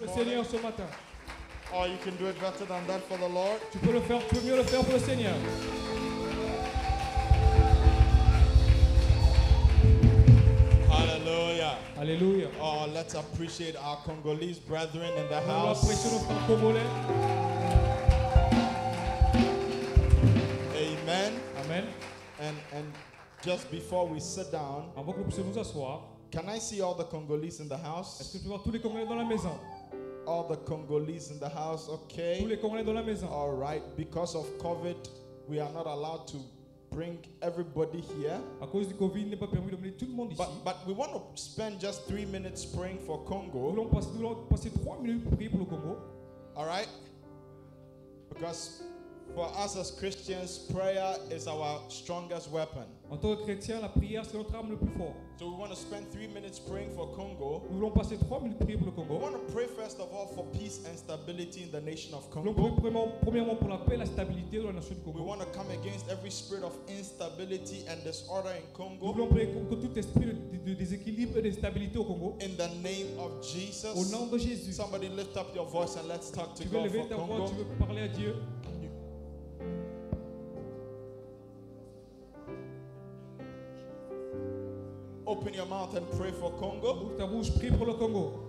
le Seigneur ce matin. Or you can do it better than that for the Lord. Tu peux mieux le faire pour le Seigneur. Hallelujah. Alléluia. Oh, let's appreciate our Congolese brethren in the Nous house. apprécions nos frères congolais. Amen. Amen. And just before we sit down, Avant que nous puissions nous asseoir, can I see all the Congolese in the est-ce house? que tu peux voir tous les Congolais dans la maison? All the Congolese in the house, Tous okay? les Congolais dans la maison. All right. Because of COVID, we are not allowed to bring everybody here. À cause du Covid, il n'est pas permis d'emmener tout le monde ici. But we want to spend just 3 minutes praying for Nous Congo. voulons passer 3 minutes pour prier pour le Congo. All right? Because for us as Christians, prayer is our strongest weapon. En tant que chrétien, la prière, c'est notre arme le plus fort. So we want to spend 3 minutes praying for Congo. Nous voulons passer 3 minutes pour prier pour le We Congo. want to pray first of all for peace and stability in the nation of Nous voulons prier Congo. premièrement pour la paix et la stabilité dans la nation du We Congo. want to come against every spirit of instability and disorder in Nous Congo. voulons prier contre tout esprit de déséquilibre et d'instabilité au Congo. In the name of Au Jesus. nom de Jésus. Somebody lift up your voice and let's talk to Tu veux God lever for ta voix, Congo. tu veux parler à Dieu. Open your mouth and pray for Congo. Ouvre ta bouche, prie pour le Congo.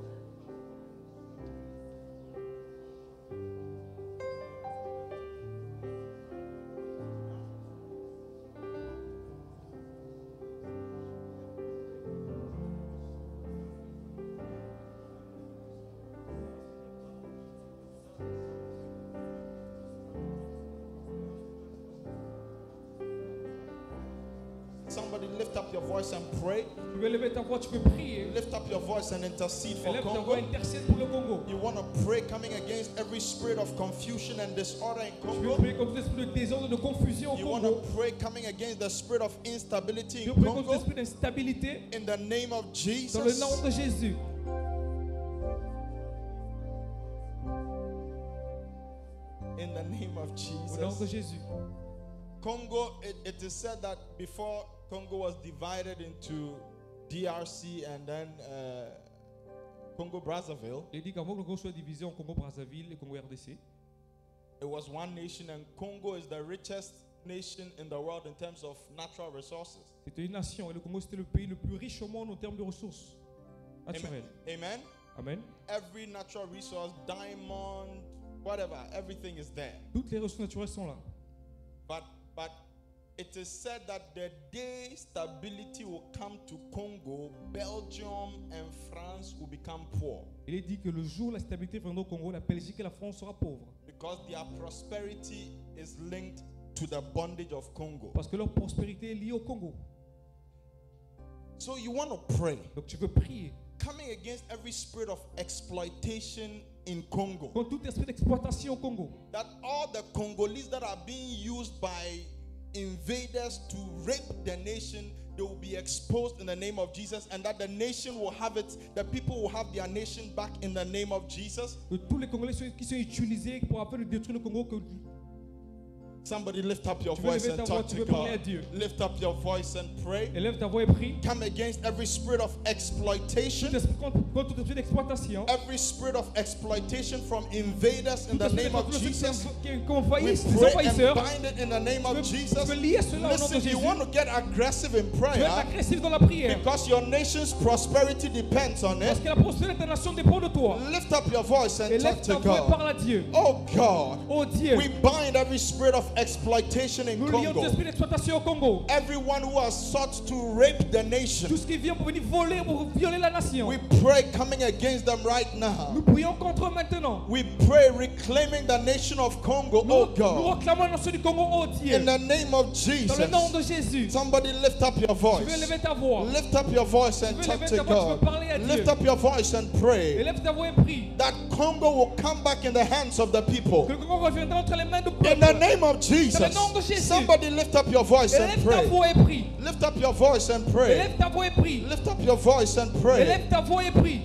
Somebody lift up your voice and pray. Tu veux lever ta voix, tu peux prier. Lift up your voice and intercede for Élève ta voix, Congo. intercède pour le Congo. You want to pray coming against every spirit of confusion and disorder in Tu veux Congo. prier contre l'esprit de désordre, de confusion au You want to Congo. pray coming against the spirit of instability Tu in veux prier contre Congo. l'esprit d'instabilité In the name of dans le nom Jesus. de Jésus. In the name of Au nom de Jesus. Jésus. Congo, it is said that before Congo was divided into DRC and then Congo Brazzaville, Il dit qu'avant que le Congo soit divisé en Congo-Brazzaville et Congo-RDC, it was one nation, and Congo is the richest nation in the world in terms of natural resources. c'était une nation et le Congo c'était le pays le plus riche au monde en termes de ressources naturelles. Amen. Amen. Every natural resource, diamond, whatever, everything is there. Toutes les ressources naturelles sont là. But it is said that the day stability will come to Congo, Belgium and France will become poor Il est dit que le jour où la stabilité viendra au Congo, la Belgique et la France sera pauvres. because their prosperity is linked to the bondage of Congo. Parce que leur prospérité est liée au Congo. So you want to pray, Donc tu veux prier coming against every spirit of exploitation in Congo, contre tout esprit d'exploitation au Congo. that all the Congolese that are being used by invaders to rape the nation, they will be exposed in the name of Jesus, and that the nation will have it, the people will have their nation back in the name of Jesus. Que tous les Congolais qui sont utilisés pour afin de détruire le Congo, que Somebody lift up your Tu veux voice lever and ta voix, talk tu to veux parler à God. Dieu. Lift up your voice and pray. élève ta voix et prie. Come against every spirit of exploitation, Contre tout esprit d'exploitation. every spirit of exploitation from invaders in Tout the esprit name of d'exploitation Jesus. qui We envahissent les pray and envahisseurs. bind it in the name of Tu Jesus. veux lier cela au nom de Listen, you Jésus. want to get aggressive in Tu veux être prayer agressif dans la prière. because your nation's prosperity depends on Parce it. que la prospérité de la nation dépend de toi. Lift up your voice and Élève talk ta to voix et God. parle à Dieu. Oh God, Oh Dieu, we bind every spirit of exploitation in nous lions tout Congo. esprit d'exploitation au Congo. Everyone who has sought to rape the Tout nation, ce qui vient pour venir voler, pour violer la nation. we pray coming against them right now. Nous prions contre eux maintenant. We pray reclaiming the nation of Congo, Nous, oh nous God, réclamons la nation du Congo, oh Dieu. in the name of Dans le nom de Jesus. Jésus. Somebody lift up your Tu veux voice. lever ta voix. Lift up your voice and Tu veux talk lever to ta voix, tu God. veux parler à Dieu. Lift up your voice and pray Élève ta voix et prie. that Congo will come back in the hands of the people. Que le Congo reviendra entre les mains du In the peuple. name of Dans le nom de Jesus. Jésus. Somebody lift up your voice and Élève ta pray. voix et prie. Lift up your voice and pray. Élève ta voix et prie. Lift up your voice and pray. Élève ta voix et prie.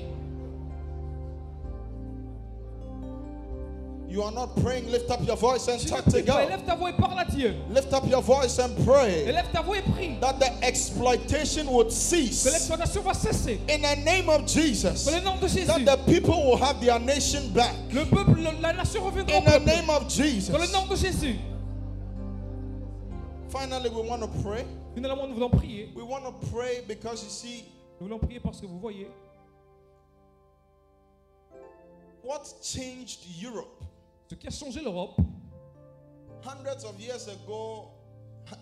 You are not praying, lift up your voice and Tu ne talk to pries pas, God. élève ta voix et parle à Dieu. Lift up your voice and pray Élève ta voix et prie. that the exploitation would Que cease l'exploitation va cesser. in the name of Jesus. Dans le nom de Jésus. That the people will have their nation back Le peuple, la nation reviendra au in the peuple. name of Dans le Jesus. nom de Jésus. Finally, we want to pray. Finalement, nous voulons prier. We want to pray because you see, Nous voulons prier parce que vous voyez, what changed Europe ce qui a changé l'Europe, hundreds of years ago,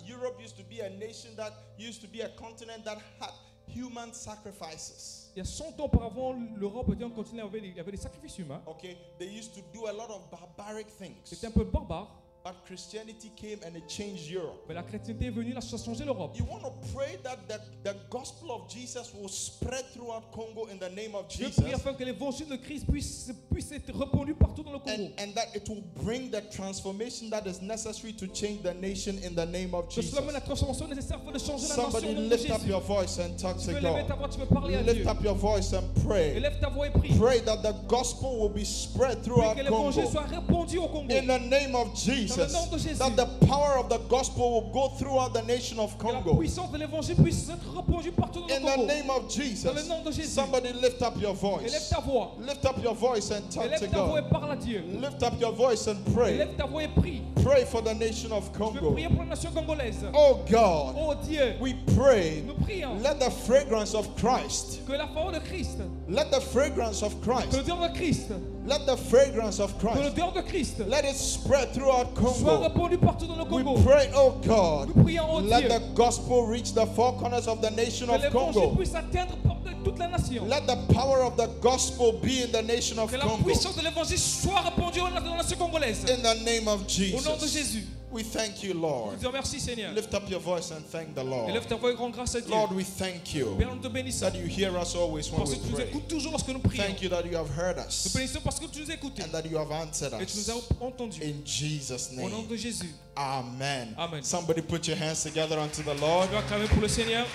Europe used to be a nation that used to be a continent that had human sacrifices. il y a 100 ans auparavant, l'Europe était un continent où il y avait des sacrifices humains. Okay, they used to do a lot of barbaric things. C'était un peu barbare. But Christianity came and it changed Europe. Mais la chrétienté est venue, ça a changé l'Europe. You want to pray that the gospel of Jesus will spread throughout Congo in the name of Je Jesus, prie afin que l'évangile de Christ puisse être répandu partout dans le Congo. and that it will bring the transformation that is necessary to change the nation in the name of Que Jesus. cela mène la transformation nécessaire afin de changer la nation Somebody au nom de lift up Jésus. your voice and talk Tu to peux lever ta God. voix, tu peux parler à Dieu. Lift up your voice and pray. Élève ta voix et prie. Pray that the gospel will be spread Prie throughout que l'évangile Congo. soit répandu au Congo. In the name of Dans le Jesus, nom de Jésus. that the power of the gospel will go throughout the nation of Que la Congo. puissance de l'évangile puisse être répandue partout dans In le the Congo. name of Dans le Jesus, nom de Jésus. somebody lift up your Élève voice. ta voix. Lift up your voice and talk to Élève ta voix et God. parle à Dieu. Lift up your voice and pray. Élève ta voix et prie. Pray for the nation of Je veux Congo. prier pour la nation congolaise. Oh God, Oh Dieu, we pray. nous prions Let the fragrance of Christ, que la parole de Christ, let the fragrance of que Christ, l'odeur de Christ, let the fragrance of que Christ, l'odeur de Christ let it spread throughout soit Congo. répandue partout dans le We Congo. pray, oh God, Nous prions, oh let Dieu, the gospel reach the four corners of the nation que of l'évangile Congo. puisse atteindre toute la nation. Let the power of the gospel be in the nation of Que la Congo. puissance de l'évangile soit répandue dans la nation congolaise. In the name of Au nom de Jesus, Jésus. we thank you, Nous Lord. te remercions, Seigneur. Lift up your voice and thank the Lord. Élève ta voix et rends grâce à Dieu. Lord, we thank you Père, nous te bénissons. that you hear us always when Parce we que tu nous pray. écoutes toujours lorsque nous prions. Thank you that you have heard Nous us bénissons parce que tu nous écoutes. and that you have answered Et tu nous us. as entendus. In Jesus' Au nom name, de Jésus. amen. Amen. Somebody put your hands together unto the Lord Tu vas acclamer pour le Seigneur.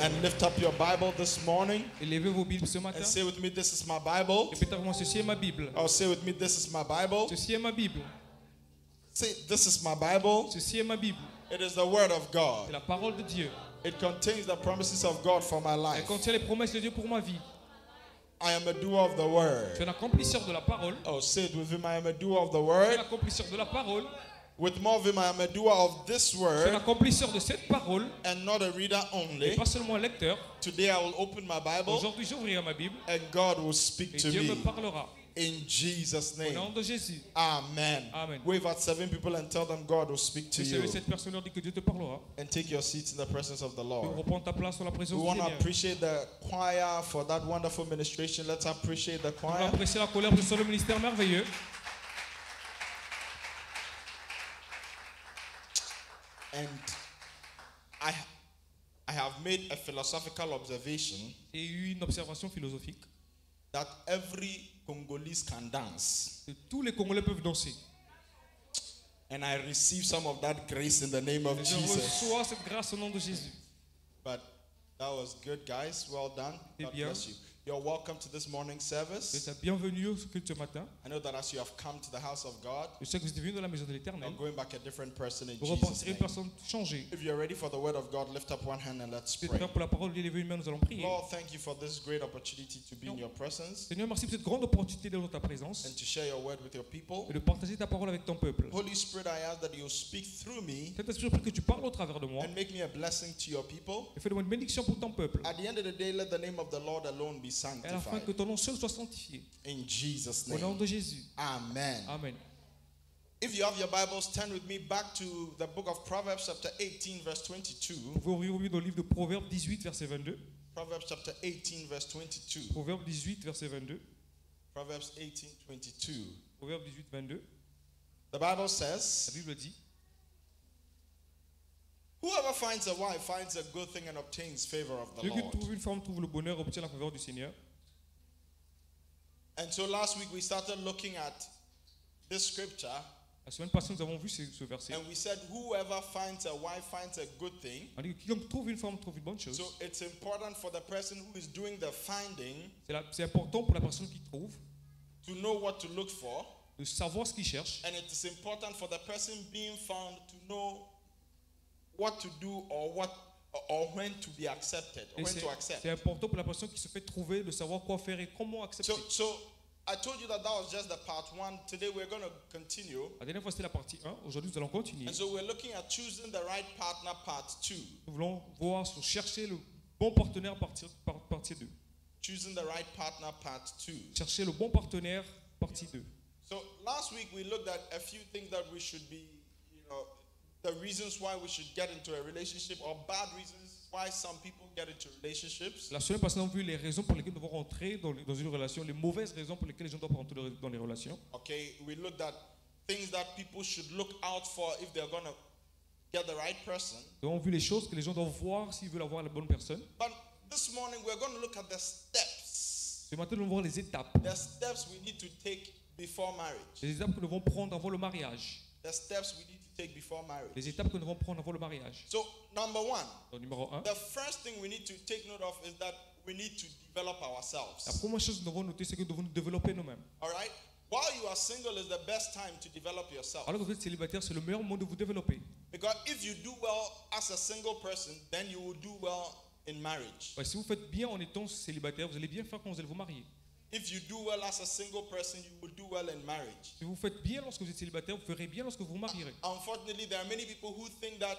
and lift up your Bible this morning Et levez vos Bibles ce matin. and say with me, this is my Bible. Répétez avec moi, ceci est ma Bible. Or say with me, this is my Bible. Ceci est ma Bible. Say, this is my Bible. Ceci est ma Bible. It is the word of C'est God. la parole de Dieu. It contains the promises of God for my Elle life. contient les promesses de Dieu pour ma vie. I am a doer of the word. Tu es un accomplisseur de la parole. Oh, say it with him, I am a doer of the Tu es un word. accomplisseur de la parole. With more of him, I am a doer of this Tu es un word accomplisseur de cette parole. and not a reader Et only. pas seulement un lecteur. Today I will open my Bible Aujourd'hui, j'ouvrirai ma Bible. and God will speak Et to Dieu me me. parlera. In Jesus' Au name. nom de Jésus. Amen. Amen. Wave at 7 people and tell them God will speak to Si you. cette personne leur dit que Dieu te parlera. And take your seats in the presence of the Tu Lord. reprends ta place dans la We présence du want to Seigneur. appreciate the choir for that wonderful ministration. Let's appreciate the On va choir. apprécier la colère de ce ministère merveilleux. And I have made a philosophical observation J'ai eu une observation philosophique. that every Congolese can dance. Que tous les Congolais peuvent danser. And I receive some of that grace in the name of Et je Jesus. reçois cette grâce au nom de Jésus. But that was good, guys. Well done. C'est God bien. bless you. You're welcome to this morning service. C'est la bienvenue au culte ce matin. I know that as you have come to the house of God, Je sais que vous êtes venus dans la maison de l'Éternel. you're going back a different person in Vous Jesus' repartirez une name. personne changée. If you're ready for the word of God, lift up one hand and let's Si vous êtes pray. prêts pour la parole de Dieu, levez une main, nous allons prier. Lord, thank you for this great opportunity to be in your presence Seigneur, merci pour cette grande opportunité d'être dans ta présence and to share your word with your people. et de partager ta parole avec ton peuple. Holy Spirit, I ask that you speak through me Saint-Esprit, je prie que tu parles au travers de moi and make me a blessing to your people. et fais de moi une bénédiction pour ton peuple. At the end of the day, let the name of the Lord alone be Et à la fin, sanctified. que ton nom seul soit sanctifié. In Jesus' Au nom name. de Jésus. Amen. Amen. If you have your Bibles, turn with me back to the book of Proverbs, chapter 18, verse 22. Vous pouvez ouvrir vos Bibles dans le livre de Proverbes 18, verset 22. Proverbs chapter 18, verse 22. Proverbes 18, verset 22. Proverbs 18, 22. Proverbes 18, 22. The Bible La says, Bible dit, whoever finds a wife finds a good thing and obtains favor of the celui qui Lord. trouve une femme trouve le bonheur et obtient la faveur du Seigneur. And so last week we started looking at this scripture La semaine passée, nous avons vu ce verset. and we said, whoever finds a wife finds a good thing. On dit que quiconque trouve une femme trouve une bonne chose. So it's important for the person who is doing the finding C'est important pour la personne qui trouve to know what to look for, de savoir ce qu'ils cherchent. and it is important for the person being found to know what to do or when to be accepted, or Et when to accept. c'est important pour la personne qui se fait trouver de savoir quoi faire et comment accepter. So I told you that was just the part 1. Today we're going to continue. La dernière fois c'était la partie 1, aujourd'hui nous allons continuer. And so we're looking at choosing the right partner, part 2. Nous voulons voir sur chercher le bon partenaire partie 2. Choosing the right partner, part 2. Chercher le bon partenaire partie 2. So last week we looked at a few things that we should be, the reasons why we should get into a relationship, or bad reasons why some people get into relationships. La semaine passée, nous avons vu les raisons pour lesquelles nous devons rentrer dans une relation, les mauvaises raisons pour lesquelles les gens doivent rentrer dans les relations. Okay, we looked at things that people should look out for if they're going to get the right person. Nous avons vu les choses que les gens doivent voir s'ils veulent avoir la bonne personne. But this morning we're going to look at the steps. Ce matin, nous allons voir les étapes. The steps we need to take before marriage. Les étapes que nous devons prendre avant le mariage. The steps we need to take before marriage. Les étapes que nous devons prendre avant le mariage. So, number 1. Donc, numéro 1. The first thing we need to take note of is that we need to develop La ourselves. première chose que nous devons noter, c'est que nous devons nous développer nous-mêmes. All right? While you are single is the best time to develop yourself. Alors que vous êtes célibataire, c'est le meilleur moment de vous développer. Because if you do well as a single person, then you will do well in marriage. Si vous faites bien en étant célibataire, vous allez bien faire quand vous allez vous marier. If you do well as a single person, you will do well in marriage. Si vous faites bien lorsque vous êtes célibataire, vous ferez bien lorsque vous vous marierez. Unfortunately, there are many people who think that,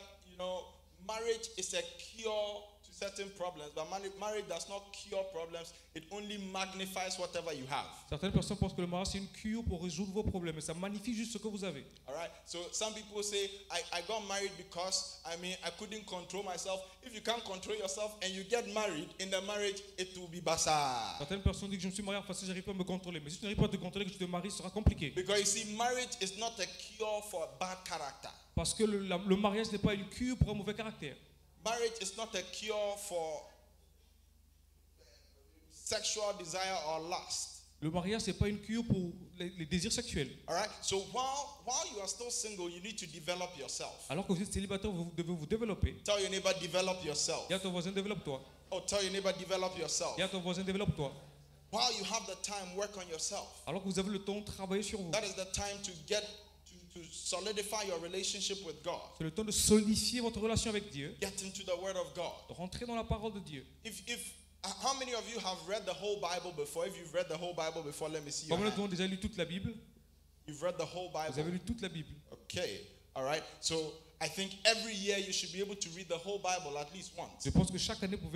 marriage is a cure to certain problems, but marriage does not cure problems. It only magnifies whatever you have. Certaines personnes pensent que le mariage c'est une cure pour résoudre vos problèmes, mais ça magnifie juste ce que vous avez. All right. So some people say, I got married because I couldn't control myself. If you can't control yourself and you get married, in the marriage it will be bazaar. Certaines personnes disent que je me suis marié parce que j'arrive pas à me contrôler, mais si tu n'arrives pas à te contrôler, que tu te maries, ce sera compliqué. Because you see, marriage is not a cure for bad character. Parce que le mariage n'est pas une cure pour un mauvais caractère. Marriage is not a cure for sexual desire or lust. Le mariage c'est pas une cure pour les désirs sexuels. All right. So while you are still single, you need to develop yourself. Alors que vous êtes célibataire, vous devez vous développer. Tell your neighbor, develop yourself. Dis à ton voisin, développe-toi. Oh, tell your neighbor, develop yourself. Dis à ton voisin, développe-toi. While you have the time, work on yourself. Alors que vous avez le temps de travailler sur vous. That is the time to to solidify your relationship with God. C'est le temps de solidifier votre relation avec Dieu. Get into the Word of God. De rentrer dans la parole de Dieu. How many of you have read the whole Bible before? If you've read the whole Bible before, let me see your Combien hand. d'entre vous ont déjà lu toute la Bible? You've read the whole Vous avez Bible. lu toute la Bible. Okay. All right. So I think every year you should be able to read the whole Bible at least once. Je pense que chaque année, vous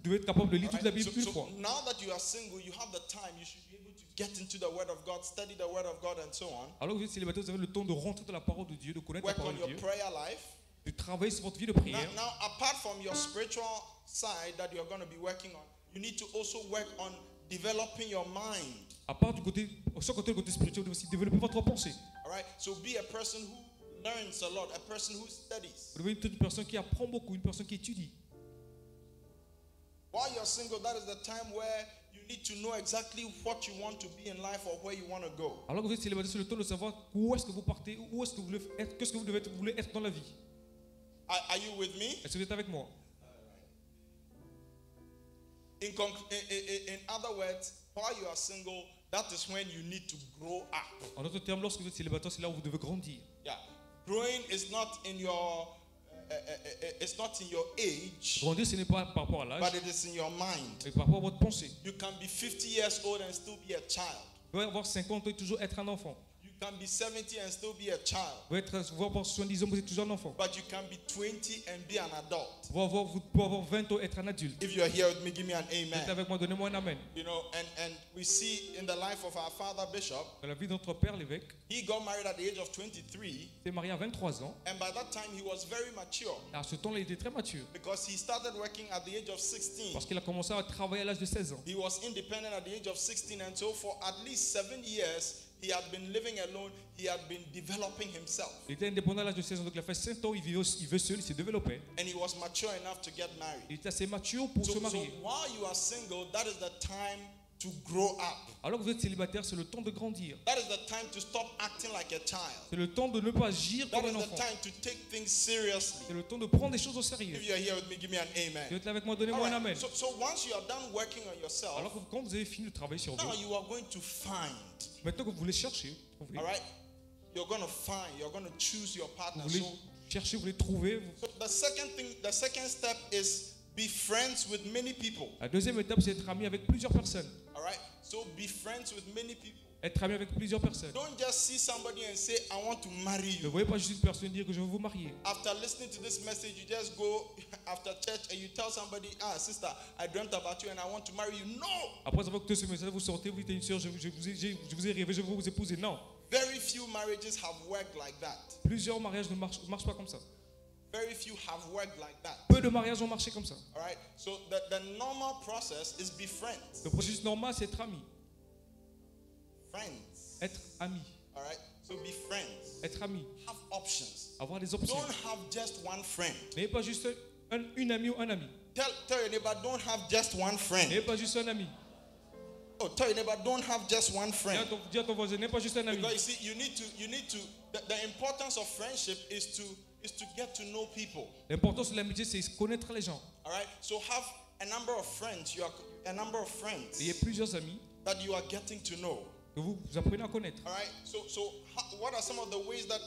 devez être capable de lire toute la Bible une fois. Now that you are single, you have the time. You should be able to get into the Word of God, study the Word of God, and so on. Alors que vous êtes célibataire, vous avez le temps de rentrer dans la parole de Dieu, de connaître la Work parole on de your Dieu, prayer life. de travailler sur votre vie de prière. Now, apart from your spiritual side that you're going to be working on, you need to also work on developing your mind. À part du côté, sur le côté spirituel, vous devez aussi développer votre pensée. All right. So be a person who learns a lot, a person who studies. Vous devez être une personne qui apprend beaucoup, une personne qui étudie. While you're single, that is the time where you need to know exactly what you want to be in life or where you want to go. Alors que vous êtes célibataire, c'est le temps de savoir où est-ce que vous partez, où est-ce que vous voulez être, qu'est-ce que vous voulez être dans la vie. Are you with me? Est-ce que vous êtes avec moi? In other words, while you are single, that is when you need to grow up. En d'autres termes, lorsque vous êtes célibataire, c'est là où vous devez grandir. Yeah, growing is not in your it's not in your age, Grandir, ce n'est pas par rapport à but l'âge, it is in your mind. mais par rapport à votre pensée. You can be 50 years old and still be a child. Vous pouvez avoir 50 ans et toujours être un enfant. You can be 70 and still be a child. Vous pouvez avoir 70 ans, vous êtes toujours un enfant. But you can be 20 and be an adult. Vous pouvez avoir 20 ans et être un adulte. If you are here with me, give me an Vous êtes amen. avec moi, donnez-moi un amen. And we see in the life of our father Bishop, Dans la vie de notre père, l'évêque, he got married at the age of 23, il s'est marié à 23 ans. and by that time he was very mature À ce temps-là, il était très mature. because he started working at the age of 16. Parce qu'il a commencé à travailler à l'âge de 16 ans. He was independent at the age of 16, and so for at least 7 years, he had been living alone. He had been developing himself. Il était indépendant à l'âge de 16 ans, donc il a fait 5 ans, il vivait seul, il s'est développé. And he was mature enough to get married. Il était assez mature pour se So marier. while you are single, that is the time to grow up. Alors que vous êtes célibataire, c'est le temps de grandir. That is the time to stop acting like a child. C'est le temps de ne pas agir That comme is un the enfant. time to take things seriously. C'est le temps de prendre des choses au sérieux. If you are here with me, give me an Si vous amen. êtes là avec moi, donnez-moi un All amen. right. So once you are done working on yourself, Alors que quand vous avez fini de travailler sur now vous, you are going to find. maintenant que vous voulez chercher, trouver, All right? You're going to find. You're going to choose your partner. vous voulez chercher, vous voulez trouver. So the second step is be friends with many people. La deuxième étape, c'est être ami avec plusieurs personnes. All right? So be friends with many people. Être ami avec plusieurs personnes. Don't just see somebody and say, I want to marry Ne you. voyez pas juste une personne dire que je veux vous marier. After listening to this message, you just go after church and you tell somebody, sister, I dreamt about you and I want to marry you. No! Après avoir écouté ce message, vous sortez, vous dites à une soeur, je vous ai rêvé, je veux vous épouser. Non. Very few marriages have worked like that. Plusieurs mariages ne marchent pas comme ça. Very few have worked like that. Peu de mariages ont marché comme ça. All right? So the normal process is be friends. Le processus normal, c'est être ami. Friends. Être ami. All right? So be friends. Être ami. Have options. Avoir des options. Don't have just one friend. N'ayez pas juste une amie ou un ami. Tell your neighbor, don't have just one friend. N'ayez pas juste un ami. Oh, tell your neighbor, don't have just one friend. Dis à ton voisin, n'ayez pas juste un ami. Because you see, you need to. The importance of friendship is to get to know people. L'importance de l'amitié, c'est connaître les gens. All right. So have a number of friends. You are a number of friends Ayez plusieurs amis that you are getting to know. que vous apprenez à connaître. All right. So what are some of the ways that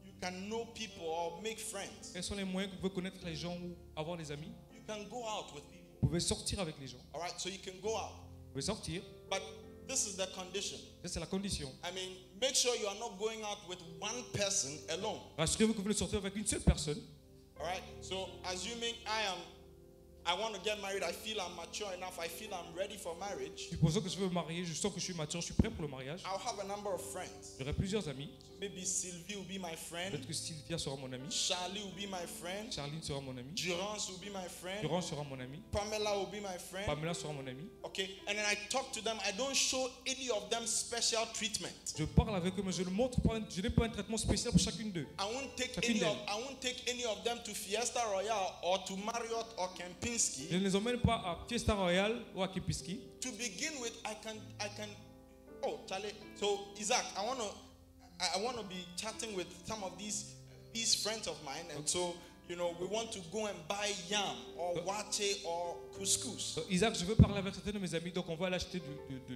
you can know people or make friends? Quels sont les moyens que vous pouvez connaître les gens ou avoir des amis? You can go out with people. Vous pouvez sortir avec les gens. All right. So you can go out, Vous pouvez sortir. but this is the condition. Ça, c'est la condition. I mean, make sure you are not going out with one person alone. Rassurez-vous que vous voulez sortir avec une seule personne. All right. So assuming I want to get married, I feel I'm mature enough, I feel I'm ready for marriage. Supposons que je veux me marier, je sens que je suis mature, je suis prêt pour le mariage. I'll have a number of friends. J'aurai plusieurs amis. Maybe Sylvie will be my friend. Peut-être que Sylvia sera mon ami. Charlie will be my friend. Charline sera mon ami. Durance will be my friend. Durand sera mon ami. Pamela will be my friend. Pamela sera mon ami. Okay, and then I talk to them. I don't show any of them special treatment. Je parle avec eux, mais je ne montre pas, je n'ai pas un traitement spécial pour chacune d'eux. I won't take Chacune d'elles. I won't take any of them to Fiesta Royale or to Marriott or Kempinski. Je ne les emmène pas à Fiesta Royale ou à Kempinski. To begin with, I can. Oh, Charlie. So Isaac, I want to be chatting with some of these friends of mine, and so we want to go and buy yam or wache or couscous. Donc, Isaac, je veux parler avec certains de mes amis, donc on va aller acheter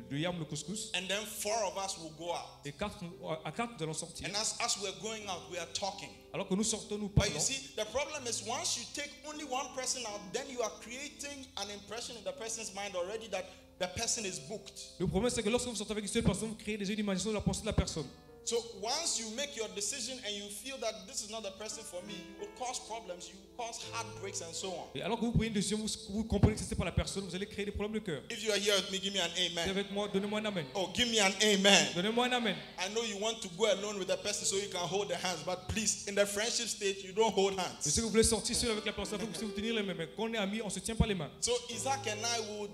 du yam, le couscous. And then 4 of us will go out. Et à quatre, nous allons sortir. And as we're going out, we are talking. Alors que nous sortons, nous But parlons. you see, the problem is once you take only one person out, then you are creating an impression in the person's mind already that the person is booked. Le problème, c'est que lorsque vous sortez avec une seule personne, vous créez déjà une imagination de la pensée de la personne. So once you make your decision and you feel that this is not the person for me, you will cause problems, you will cause heartbreaks and so on. Et alors que vous prenez une décision, vous comprenez que ce n'est pas la personne, vous allez créer des problèmes de cœur. If you are here with me, give me an Restez amen. avec moi, donnez-moi un amen. Oh, give me an amen. Donnez-moi un amen. I know you want to go alone with the person so you can hold the hands, but please, in the friendship stage, you don't hold Je hands. sais que vous voulez sortir seul avec la personne, vous pouvez vous tenir les mains, mais quand on est amis, on ne se tient pas les mains. So Isaac and I would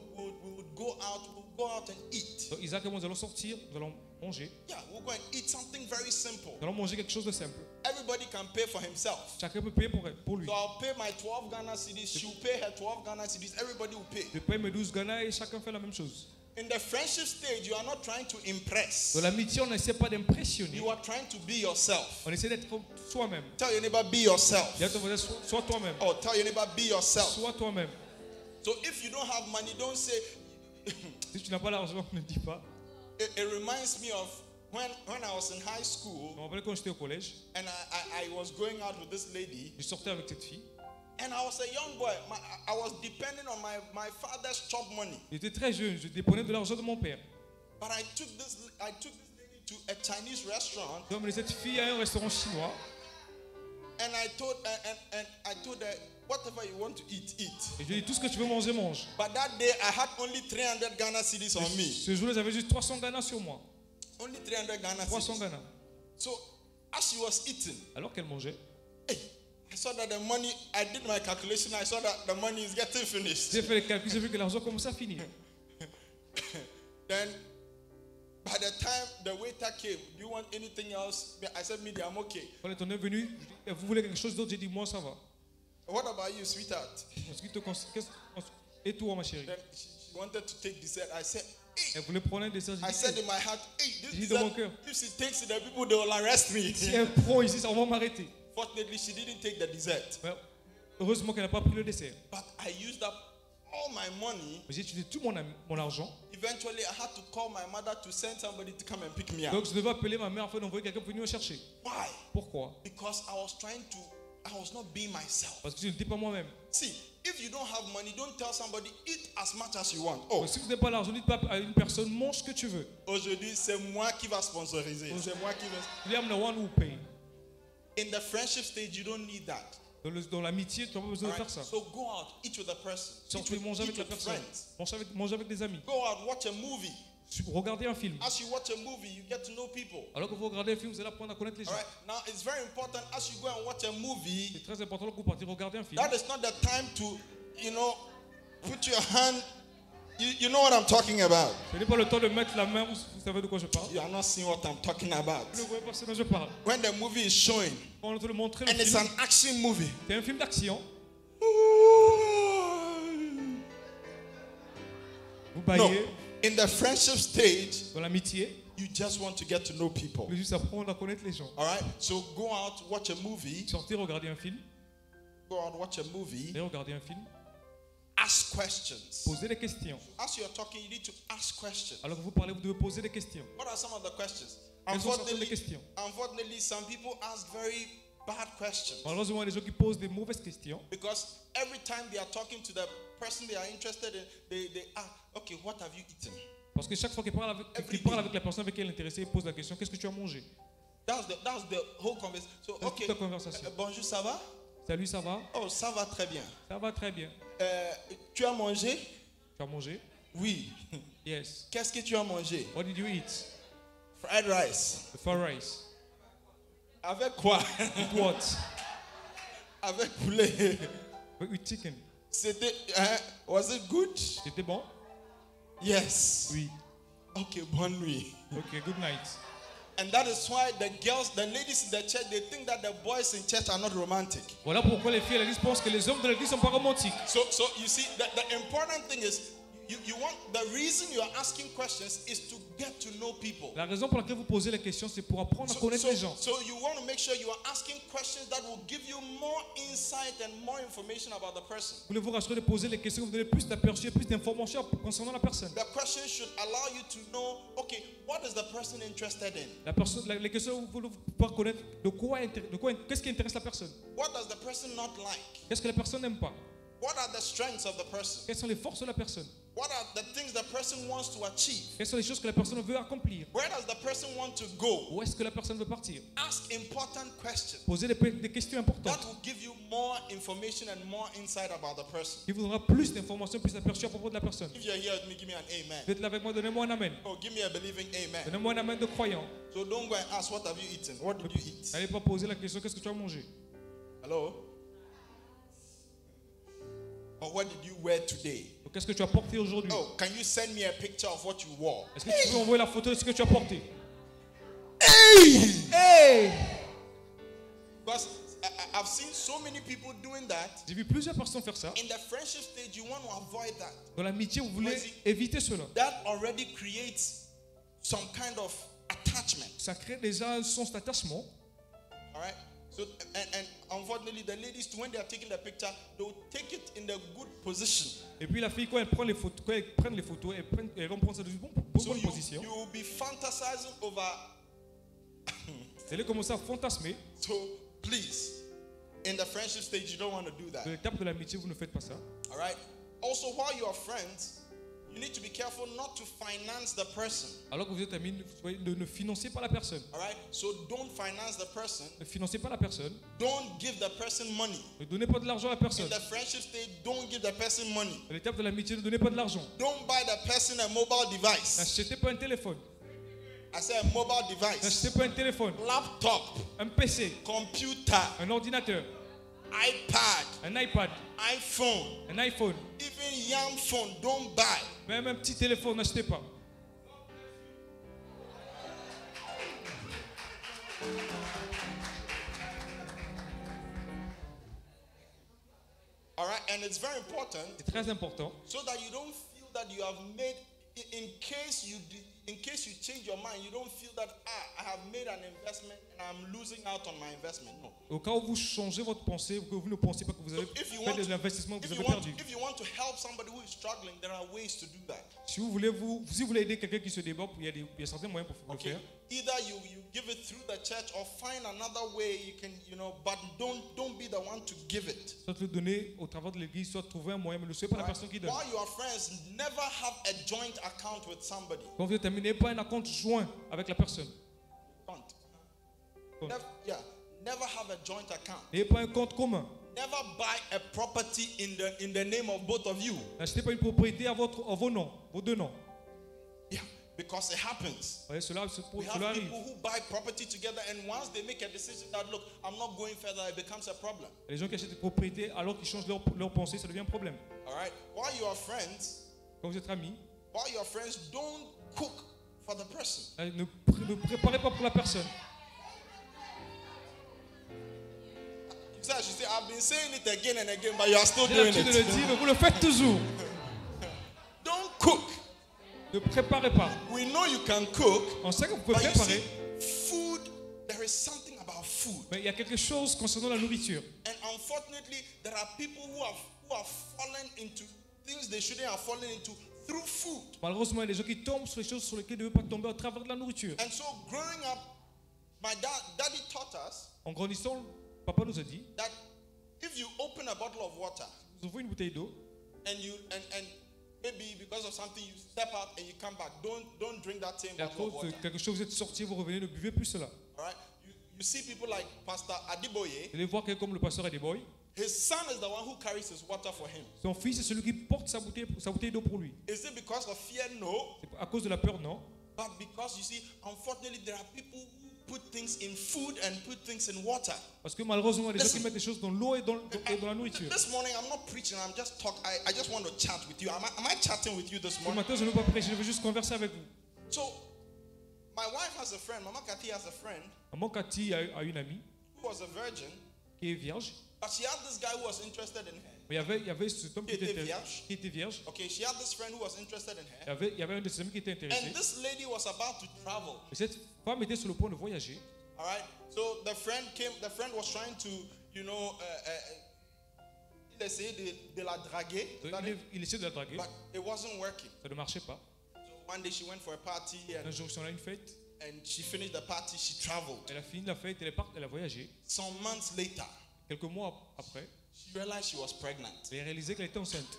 go out and eat. Donc Isaac et moi, nous allons sortir, nous allons manger. Yeah, we'll go and eat something very simple. Nous allons manger quelque chose de simple. Everybody can pay for himself. Chacun peut payer pour lui. So I'll pay my 12 Ghana cedis. She'll pay her 12 Ghana cedis. Everybody will pay. Je paye mes 12 Ghana et chacun fait la même chose. In the friendship stage, you are not trying to impress. Dans l'amitié, on n'essaie pas d'impressionner. You are trying to be yourself. On essaie d'être soi-même. Tell your neighbor, be yourself. Dis à ton voisin, sois toi-même. Oh, tell your neighbor, be yourself. Sois toi-même. So if you don't have money, don't say. Si tu n'as pas l'argent, ne dis pas. It reminds me of when I was in high school Je me rappelle quand j'étais au collège, and I was going out with this lady. je sortais avec cette fille. And I was a young boy. I was depending on my father's chop money. J'étais très jeune, je dépendais de l'argent de mon père. But I took this lady to a Chinese restaurant. J'ai emmené cette fille à un restaurant chinois. And I told her, whatever you want to eat, eat. Et je lui ai dit, tout ce que tu veux manger, mange. But that day I had only 300 Ghana cedis on me. Ce jour-là, j'avais juste 300 Ghana sur moi. Only 300 Ghana 300 cedis. Ghana. So as she was eating, Alors qu'elle mangeait, hey, I saw that the money, I did my calculation, I saw that the money is getting finished. j'ai fait les calculs, j'ai vu que l'argent commençait à finir. Then by the time the waiter came, do you want anything else? I said, "Me, I'm okay." Quand le tonnerre est venu, vous voulez quelque chose d'autre? J'ai dit, moi, ça va. What about you, sweetheart? Et toi, ma chérie? Then she wanted to take dessert. I said, hey. Elle voulait prendre un dessert. I said in my heart, hey, this J'ai dit dans mon dessert, cœur. if she takes it, the people, they will arrest me. Si elle prend ici, ça va m'arrêter. Fortunately, she didn't take the dessert. Ouais, heureusement qu'elle n'a pas pris le dessert. But I used up all my money. J'ai utilisé tout mon argent. Eventually, I had to call my mother to send somebody to come and pick me up. Donc je devais appeler ma mère afin d'envoyer quelqu'un pour venir me chercher. Why? Pourquoi? Because I was not being myself. Parce que je n'étais pas moi-même. See, if you don't have money, don't tell somebody, eat as much as you want. Oh, Donc, si vous n'avez pas l'argent, dites pas à une personne, mange ce que tu veux. aujourd'hui, c'est moi qui va sponsoriser. C'est moi qui va. I am the one who pay. In the friendship stage, you don't need that. Dans l'amitié, tu n'as pas besoin de Alright? faire ça. So go out, eat with a person. Sortez, mangez avec la personne. Friends. Mangez avec des amis. Go out, watch a movie. Regardez un film. As you watch a movie, you get to know people. Alors que vous regardez un film, vous allez apprendre à connaître les gens. All right. Now it's very important as you go and watch a movie. C'est très important que vous partiez regarder un film. That is not the time to, put your hand. You know what I'm talking about. Ce n'est pas le temps de mettre la main. Vous savez de quoi je parle. You are not seeing what I'm talking about. Vous ne voyez pas ce dont je parle. When the movie is showing, Quand on te le montrer, and le it's film, an action movie. c'est un film d'action. Vous No, baillez in the friendship stage, dans l'amitié. you just want to get to know people. Vous voulez juste apprendre à connaître les gens. All right. So go out, watch a movie. Sortez, regardez un film. Go out, watch a movie. Et regardez un film. Ask questions. Posez des questions. As you're talking, you need to ask questions. Alors que vous parlez, vous devez poser des questions. What are some of the questions? Quelles sont certaines questions? Unfortunately, some people ask very bad questions. Malheureusement, il y a des gens qui posent des mauvaises questions. Because every time they are talking to the person they are interested in, they ask, okay, what have you eaten? Parce que chaque fois qu'il parle avec la personne avec qui il est intéressé, il pose la question, qu'est-ce que tu as mangé? That's the whole conversation. So, C'est okay, toute la conversation. bonjour, ça va? Salut, ça va? Oh, ça va très bien. Ça va très bien. Tu as mangé? Tu as mangé? Oui. Yes. Qu'est-ce que tu as mangé? What did you eat? Fried rice. The fried rice. Avec quoi? With what? Avec poulet. With chicken. C'était, was it good? C'était bon? Yes. Oui. Okay, bonne nuit. Okay, good night. And that is why the ladies in the church, they think that the boys in church are not romantic. Voilà pourquoi les filles à l'église pensent que les hommes de l'église sont pas romantiques. So you see, the important thing is, you want, the reason you are asking questions is to get to know people. La raison pour laquelle vous posez les questions, c'est pour apprendre à connaître les gens. So you want to make sure you are asking questions that will give you more insight and more information about the person. Vous voulez vous rassurer de poser les questions, vous donnez plus d'aperçus, plus d'informations concernant la personne. The questions should allow you to know, okay, what is the person interested in? Les questions, vous voulez pouvoir connaître qu'est-ce qui intéresse la personne. What does the person not like? Qu'est-ce que la personne n'aime pas? What are the strengths of the person? Quelles sont les forces de la personne? What are the things the person wants to achieve? Quelles sont les choses que la personne veut accomplir? Where does the person want to go? Où est-ce que la personne veut partir? Ask important questions. Posez des questions importantes. That will give you more information and more insight about the person. Qui vous donnera plus d'informations, plus d'aperçus à propos de la personne. If you're here with me, give me an amen. Vous êtes là avec moi, donnez-moi un amen. Oh, give me a believing amen. Donnez-moi un amen de croyant. So don't go and ask, what have you eaten? What did you eat? N'allez pas poser la question, qu'est-ce que tu as mangé? Hello? Or what did you wear today? Qu'est-ce que tu as porté aujourd'hui? Oh, can you send me a picture of what you wore? Est-ce que tu peux envoyer la photo de ce que tu as porté? Hey! Hey! Because I've seen so many people doing that. J'ai vu plusieurs personnes faire ça. In the friendship stage, you want to avoid that. Dans l'amitié, vous voulez éviter cela. That already creates some kind of attachment. Ça crée déjà un sens d'attachement. All right? So, and unfortunately, the ladies, when they are taking the picture, they will take it in the good position. Et puis la fille, quand elles prennent les photos, elles vont prendre ça dans une bonne position. You will be fantasizing over. Vous allez commencer à fantasmer. So please, in the friendship stage, you don't want to do that. Dans l'étape de l'amitié, vous ne faites pas ça. All right. Also, while you are friends, you need to be careful not to finance the person. Alors que vous êtes amis, ne financez pas la personne. All right. So don't finance the person. Ne financez pas la personne. Don't give the person money. Ne donnez pas de l'argent à la personne. In the friendship stage, don't give the person money. Dans l'étape de l'amitié, ne donnez pas de l'argent. Don't buy the person a mobile device. N'achetez pas un téléphone. I say a mobile device. N'achetez pas un téléphone. Laptop. Un PC. Computer. Un ordinateur. iPad. Un iPad. iPhone. Un iPhone. Even young phone, don't buy. Même un petit téléphone, n'achetez pas. All right, and it's very important. C'est très important. So that you don't feel that you have made, in case you change your mind, you don't feel that I have made an investment and I'm losing out on my investment. No. Au cas où vous changez votre pensée, que vous ne pensez pas que vous avez fait des investissements que vous avez perdus. If you want to help somebody who is struggling, there are ways to do that. Si vous voulez aider quelqu'un qui se déborde, il y a certains moyens pour le faire. Either you give it through the church or find another way you can, but don't be the one to give it. Soit le donner au travers de l'église, soit trouver un moyen, mais ne soyez pas la personne qui donne. While you are friends, never have a joint account with somebody. Quand vous terminez, pas un compte joint avec la personne. Never have a joint account. N'ayez pas un compte commun. Never buy a property in the name of both of you. N'achetez pas une propriété à vos noms, vos deux noms. Yeah, because it happens. Ouais, cela We have arrive. people who buy property together, and once they make a decision that, look, I'm not going further, it becomes a problem. Les gens qui achètent des propriétés alors qu'ils changent leur pensée, ça devient un problème. All right. While you are friends, Quand vous êtes amis, don't cook for the person. ne préparez pas pour la personne. You say, I've been saying it again and again, but you are still J'ai doing l'habitude de le it. dire, mais vous le faites toujours. Don't cook. Ne préparez pas. We know you can cook, On sait que vous pouvez but you préparer, see, food, there is something about food. mais il y a quelque chose concernant la nourriture. And unfortunately, there are people who have fallen into things they shouldn't have fallen into through food. Malheureusement, il y a des gens qui tombent sur les choses sur lesquelles ils ne devaient pas tomber à travers de la nourriture. And so growing up, my daddy taught us En grandissant, papa nous a dit, that if you open a bottle of water vous ouvrez une bouteille d'eau, and maybe because of something you step out and you come back, don't drink that same et à bottle of cause de water. quelque chose, vous êtes sorti, vous revenez, ne buvez plus cela. All right? You see people like Pastor Adiboye. Vous allez voir quelqu'un comme le pasteur Adeboy. His son is the one who carries his water for him. Son fils est celui qui porte sa bouteille d'eau pour lui. Is it because of fear? No. C'est à cause de la peur, non. But because, you see, unfortunately, there are people who put things in food and put things in water. Parce que malheureusement, il y a des gens qui mettent des choses dans l'eau et dans la nourriture. This morning, I'm not preaching. I'm just talking. I just want to chat with you. Am I chatting with you this Ce morning? matin, je ne veux pas prêcher, je veux juste converser avec vous. So, my wife has a friend. Mama Kathy has a friend Maman Cathy a une amie who was a virgin, qui est vierge. but she had this guy who was interested in her. Mais il y avait cet homme qui était vierge. Okay, she had this friend who was interested in her. Il y avait un de ses amis qui était intéressé. And this lady was about to travel. Et cette femme était sur le point de voyager. All right. So the friend came. The friend was trying to, il essayait de la draguer. Il essayait de la draguer. But it wasn't working. Ça ne marchait pas. So one day she went for a party Un jour, ils sont allés à une fête. and she finished the party. She traveled. Elle a fini la fête, elle a voyagé. Some months later, Quelques mois après, she realized she was pregnant. elle a réalisé qu'elle était enceinte.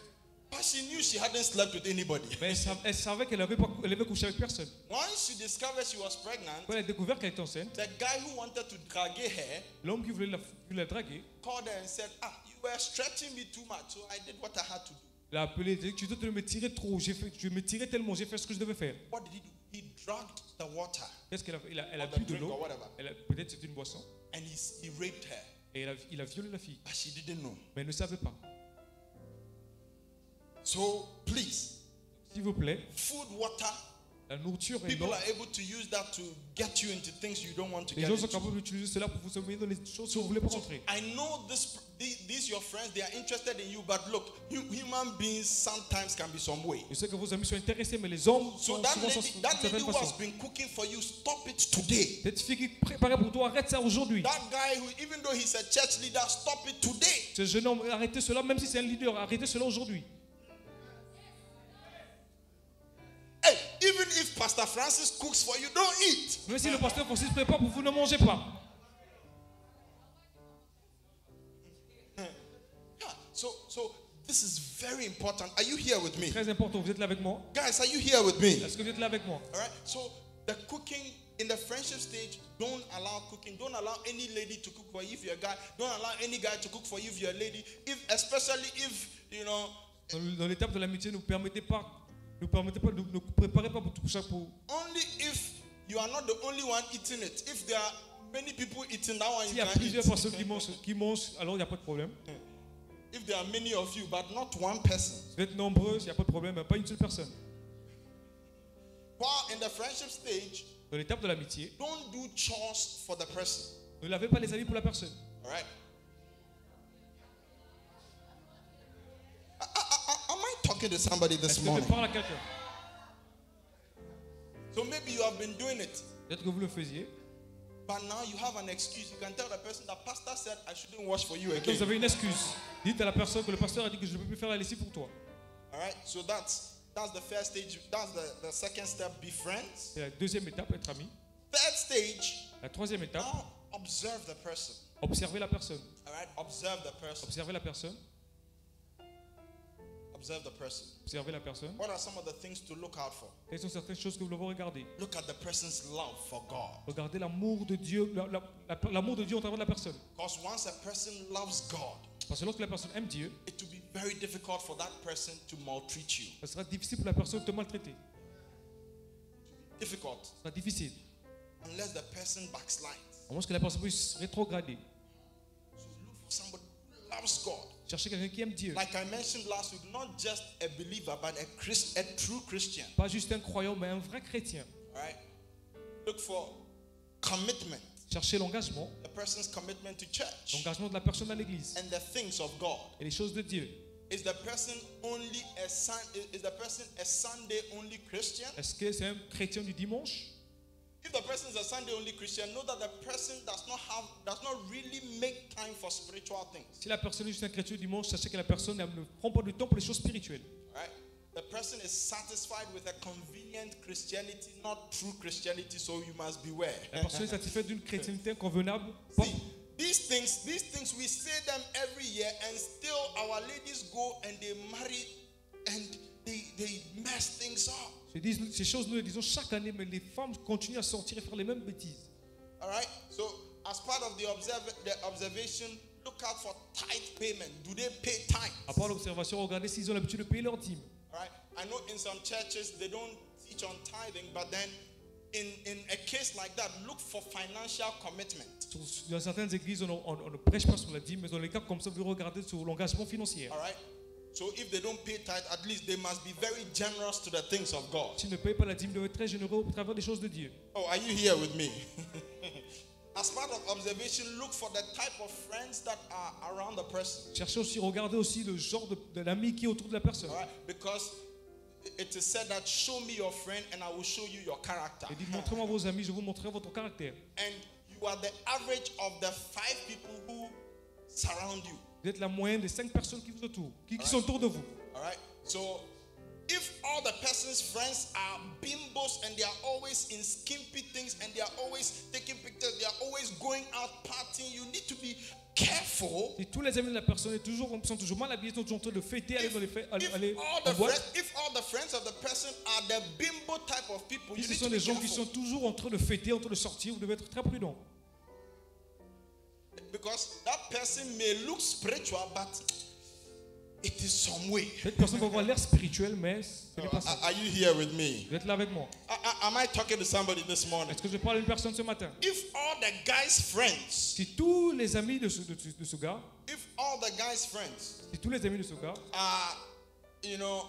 But she knew she hadn't slept with anybody. Mais elle savait qu'elle avait couché avec personne. Once she discovered she was pregnant, Quand elle a découvert qu'elle était enceinte, the guy who wanted to drag her l'homme qui voulait la draguer, called her and said, you were stretching me too much, so I did what I had to do. l'a appelé, il a dit, tu dois me tirer trop, je me tirais tellement, j'ai fait ce que je devais faire. What did he do? He dragged the water Qu'est-ce qu'elle a fait? Elle a or the bu de drink or l'eau, whatever, peut-être c'était une boisson, and he raped her. et il a violé la fille. But she didn't know. Mais elle ne savait pas. So please, S'il vous plaît, food, water, la nourriture et people l'eau, are able to use that to get you into things you don't want to les get gens sont into. capables d'utiliser cela pour vous amener dans les choses que vous ne voulez pas rentrer. I know these your friends, they are interested in you, but look, human beings sometimes can be some way. Je sais que vos amis sont intéressés, mais les hommes So sont that souvent lady, d'une that lady certaine who façon. has been cooking for you, stop it today. Cette fille qui préparait pour toi, arrête ça aujourd'hui. That guy who, even though he's a church leader, stop it today. Ce jeune homme, arrêtez cela, même si c'est un leader, arrêtez cela aujourd'hui. Hey, even if Pastor Francis cooks for you, don't eat. Même si le pasteur Francis prépare pour vous, ne mangez pas. Yeah, so this is very important. Are you here with me? Très important, vous êtes là avec moi? Guys, are you here with me? Est-ce que vous êtes là avec moi? All right. So the cooking in the friendship stage, don't allow cooking. Don't allow any lady to cook for you if you're a guy. Don't allow any guy to cook for you if you're a lady. Especially if Dans l'étape de l'amitié, ne permettez pas de préparer pas pour tout ça pour. only if you are not the only one eating it. If there are many people eating that one, S'il you y a can plusieurs eat. personnes qui mangent, alors il n'y a pas de problème. If there are many of you, but not one person. Vous êtes nombreux, il n'y a pas de problème, mais pas une seule personne. While in the friendship stage, Dans l'étape de l'amitié, don't do chores for the person. ne lavez pas les habits pour la personne. All right. Am I talking talking to somebody this Est-ce que je morning? parle à quelqu'un? So maybe you have been doing it, Peut-être que vous le faisiez. but now you have an excuse. You can tell the person that pastor said I shouldn't wash for you Donc, vous again. avez une excuse. Dites à la personne que le pasteur a dit que je ne peux plus faire la lessive pour toi. All right. So that's the first stage. That's the second step. Be friends. C'est la deuxième étape, être ami. Third stage. La troisième étape, Now observe the person. observer la personne. All right. Observe the person. Observer la personne. Observe the person. Observer la personne. What are some of the things to look out for? Quelles sont certaines choses que vous devez regarder? Look at the person's love for God. Regardez l'amour de Dieu, l'amour de Dieu au travers de la personne. Because once a person loves God, Parce que lorsque la personne aime Dieu, it will be very difficult for that person to maltreat you. ce sera difficile pour la personne de te maltraiter. Difficult. Ce sera difficile. Unless the person backslides. À moins que la personne puisse rétrograder. So look for somebody who loves God. Chercher quelqu'un qui aime Dieu. Like I mentioned last week, not just a believer, but a true Christian. Pas juste un croyant, mais un vrai chrétien. All right? Look for commitment. Chercher l'engagement. The person's commitment to church L'engagement de la personne à l'église. and the things of God. Et les choses de Dieu. Is the person a Sunday only Christian? Est-ce que c'est un chrétien du dimanche? If the person is a Sunday only Christian, know that the person does not really make time for spiritual things. Si la personne est juste un chrétien du dimanche, sachez que la personne ne prend pas de temps pour les choses spirituelles. Right? The person is satisfied with a convenient Christianity, not true Christianity, so you must beware. La personne est satisfaite d'une chrétienté convenable. Pas- See, these things, we say them every year, and still our ladies go and they marry and they mess things up. Ces choses, nous les disons chaque année, mais les femmes continuent à sortir et faire les mêmes bêtises. All right? So, as part of the observation, look out for tithe payment. Do they pay tithe? À part l'observation, regardez s'ils ont l'habitude de payer leur dîme. All right? I know in some churches they don't teach on tithing, but then in a case like that, look for financial commitment. Dans certaines églises, on ne prêche pas sur la dîme, mais dans les cas comme ça, vous regardez sur l'engagement financier. All right? So if they don't pay tithe, at least they must be very generous to the things of God. S'ils ne payent pas la dîme, ils doivent être très généreux au travers des choses de Dieu. Oh, are you here with me? As part of observation, look for the type of friends that are around the person. Cherchez aussi, regardez aussi le genre de l'ami qui est autour de la personne. All right? Because it is said that show me your friend and I will show you your character. Et dites, montrez-moi vos amis, je vous montrerai votre caractère. And you are the average of the 5 people who surround you. Vous êtes la moyenne des 5 personnes qui vous entourent, qui sont autour de vous. All right? So if all the person's friends are bimbos and they are always in skimpy things and they are always taking pictures, they are always going out partying, you need to be careful. Si tous les amis de la personne sont toujours mal habillés, sont toujours en train de fêter, aller dans les fêtes, aller en boîte. If all the friends of the person are the bimbo type of people, Si you ce need sont to des be gens qui sont careful. toujours en train de fêter, en train de sortir, vous devez être très prudent. Because that person may look spiritual, but it is some way. Cette personne va avoir l'air spirituel, mais ce n'est pas ça. Are you here with me? Vous êtes là avec moi. Am I talking to somebody this morning? Est-ce que je parle à une personne ce matin? If all the guy's friends, Si tous les amis de ce gars, if all the guy's friends si tous les amis de ce gars, are, you know,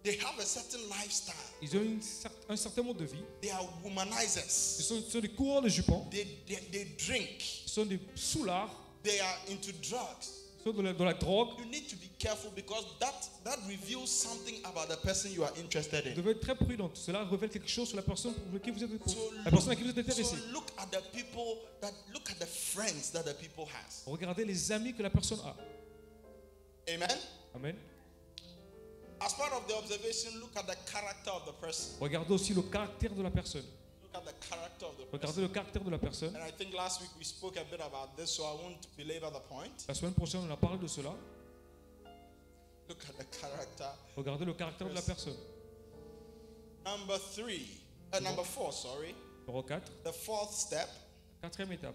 they have a certain lifestyle. ils ont un certain mode de vie. They are womanizers. Ce sont des coureurs de jupons. They drink. Ce sont des soulards. They are into drugs. Ils sont dans la drogue. You need to be careful because that reveals something about the person you are interested Vous in. devez être très prudent. Cela révèle quelque chose sur la personne pour laquelle vous êtes, So la personne à qui vous êtes intéressé. look at the friends that the people has. Regardez les amis que la personne a. Amen. Amen. As part of the observation, look at the character of the person. Regardez aussi le caractère de la personne. Look at the character of the person. Regardez le caractère de la personne. And I think last week we spoke a bit about this, so I won't belabor the point. La semaine prochaine, on a parlé de cela. Look at the character. Regardez le caractère de la personne. Number 4, sorry. Numéro 4. The fourth step, Quatrième étape.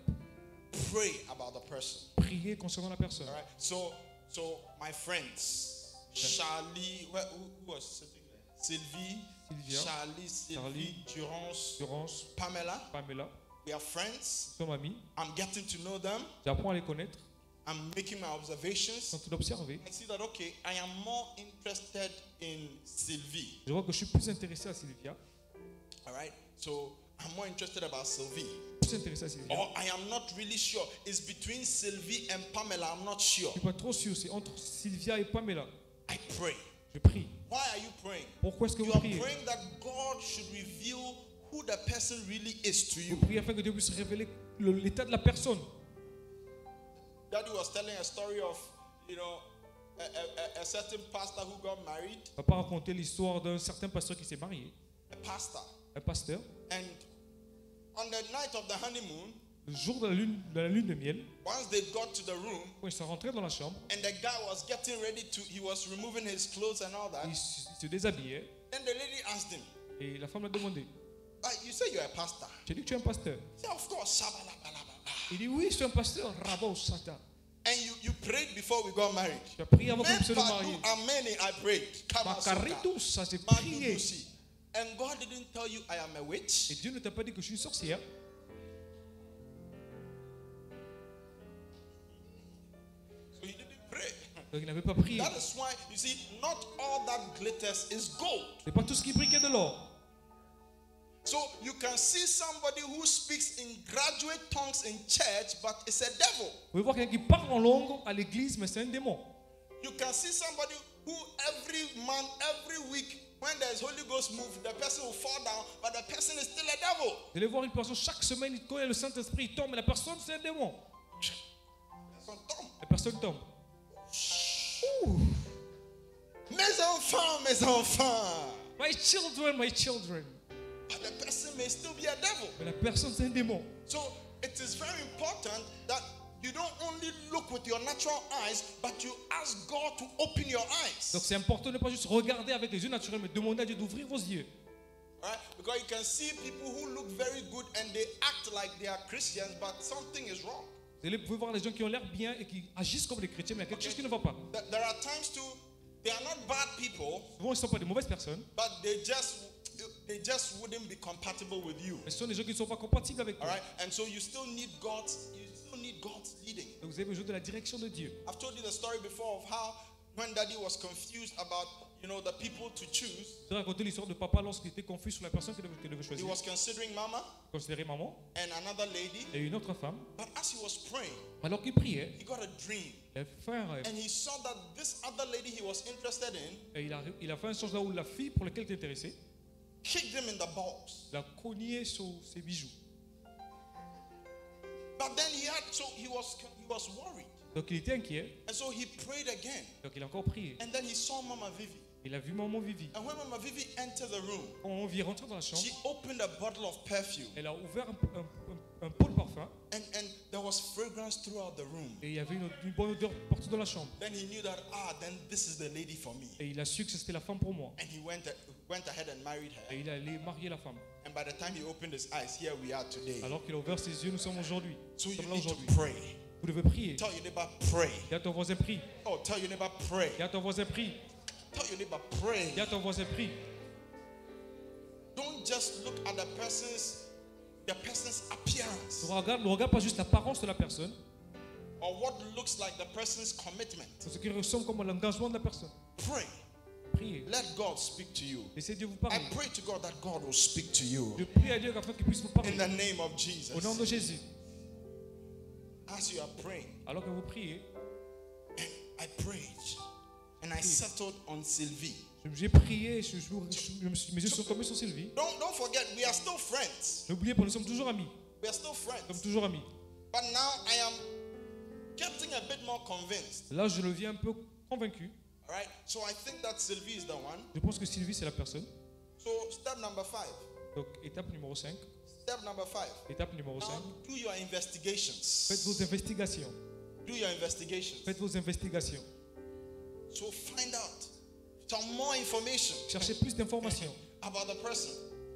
pray about the person. Priez concernant la personne. All right. So my friends, Charlie, who was sitting there? Sylvie, Sylvia, Charlie, Durance, Durance, Pamela. Pamela. We are friends. Nous sommes amis. I'm getting to know them. J'apprends à les connaître. I'm making my observations. En train d'observer. I see that, okay, I am more interested in Sylvie. Je vois que je suis plus intéressé à Sylvia. All right. So I'm more interested about Sylvie. Plus intéressé à Sylvia. Or I am not really sure. It's between Sylvie and Pamela. I'm not sure. Je suis pas trop sûr, c'est entre Sylvia et Pamela. I pray. Je prie. Why are you praying? Pourquoi est-ce que You vous are priez? praying that God should reveal who the person really is to Vous you. priez afin que Dieu puisse révéler l'état de la personne. Daddy was telling a story of, a certain pastor who got married. Papa racontait l'histoire d'un certain pasteur qui s'est marié. A pastor. Un pasteur. And on the night of the honeymoon, Le jour de la lune de miel, once they got to the room, quand ils sont rentrés dans la chambre, and the guy was getting ready to, he was removing his clothes and all that. il se déshabillait. Then the lady asked him, Et la femme l'a demandé, you say you're a pastor? j'ai dit que tu es un pasteur. He said, of course. Shabalabalabala. Il dit, oui, je suis un pasteur. Rabba Satan. And you prayed before we got married. Tu as prié avant qu'on puisse se marier. Ameni, I prayed. Makaritou, ça j'ai prié. Madudusi. And God didn't tell you I am a witch. Et Dieu ne t'a pas dit que je suis une sorcière. So he didn't pray. Donc il n'avait pas prié. That is why, you see, not all that glitters is gold. C'est pas tout ce qui brille qui est de l'or. So you can see somebody who speaks in graduate tongues in church, but it's a devil. Vous pouvez voir quelqu'un qui parle en langue à l'église, mais c'est un démon. You can see somebody who every month, every week, when there's Holy Ghost move, the person will fall down, but the person is still a devil. Vous allez voir une personne chaque semaine, quand il y a le Saint-Esprit, il tombe, mais la personne, c'est un démon. Person tombe. La personne tombe. Ouh. Mes enfants, mes enfants. My children, my children. But the person may still be a devil. Mais la personne, c'est un démon. So it is very important that you don't only look with your natural eyes, but you ask God to open your eyes. Donc c'est important de ne pas juste regarder avec les yeux naturels, mais demander à Dieu d'ouvrir vos yeux. Right? Because you can see people who look very good and they act like they are Christians, but something is wrong. Vous pouvez voir les gens qui ont l'air bien et qui agissent comme des chrétiens, mais il y a quelque chose qui ne va pas. There are times too, they are not bad people, Souvent, ils ne sont pas des mauvaises personnes, but they just wouldn't be compatible with you. mais ce sont des gens qui ne sont pas compatibles avec All vous. right? And so you still need God's leading. Donc vous avez besoin de la direction de Dieu. I've told you the story before of how when Daddy was confused about, the people to choose, Je vais raconter l'histoire de papa lorsqu'il était confus sur la personne qu'il devait he choisir. was considering Mama Considérer maman and another lady. et une autre femme. But as he was praying, Alors qu'il priait, he got a dream. il a fait un rêve. And he saw that this other lady he was interested in Et il a fait un sens là où la fille pour laquelle il était intéressé kicked him in the balls. l'a cogné sur ses bijoux. But then he was worried. Donc il était inquiet. And so he prayed again. Donc il a encore prié. And then he saw Mama Vivi. Il a vu maman Vivi. And when Mama Vivi entered the room, Quand on vit rentrer dans la chambre, she opened a bottle of perfume. elle a ouvert un pot de parfum And there was fragrance throughout the room. et il y avait une bonne odeur partout dans la chambre. Then he knew that, then this is the lady for me. Et il a su que c'était la femme pour moi. And he went ahead and married her. Et il allait marier la femme. And by the time he opened his eyes, here we are today. Alors qu'il a ouvert ses yeux, nous sommes aujourd'hui. So Nous you sommes là need to aujourd'hui. pray. Vous devez prier. Tell your neighbor, pray. Il y a ton voisin prie. Oh, tell your neighbor, pray. Il y a ton voisin prie. Tell your neighbor, pray. Il y a ton voisin prie. Don't just look at the person's appearance Ne regarde pas juste l'apparence de la personne, or what looks like the person's commitment. ce qui ressemble comme l'engagement de la personne. Pray. Priez. Let God speak to you. Laissez Dieu vous I parler. pray to God that God will speak to you Je prie à Dieu afin qu'il puisse vous parler. in the name of Au nom Jesus. de Jésus. As you are praying, Alors que vous priez, I prayed and I settled on Sylvie. j'ai prié, mes yeux sont tombés sur Sylvie. Don't forget, we are still friends. N'oubliez pas, nous sommes toujours amis. We are still Nous sommes friends. toujours amis. But now I am getting a bit more convinced. Là, je le viens un peu convaincu. All right. So I think that Sylvie is the one. Je pense que Sylvie, c'est la personne. So step number 5. Donc, étape numéro 5. Step number 5. Étape numéro 5. Now do your investigations. Faites vos investigations. Do your investigations. Faites vos investigations. So find out some more information Cherchez plus d'informations about the person.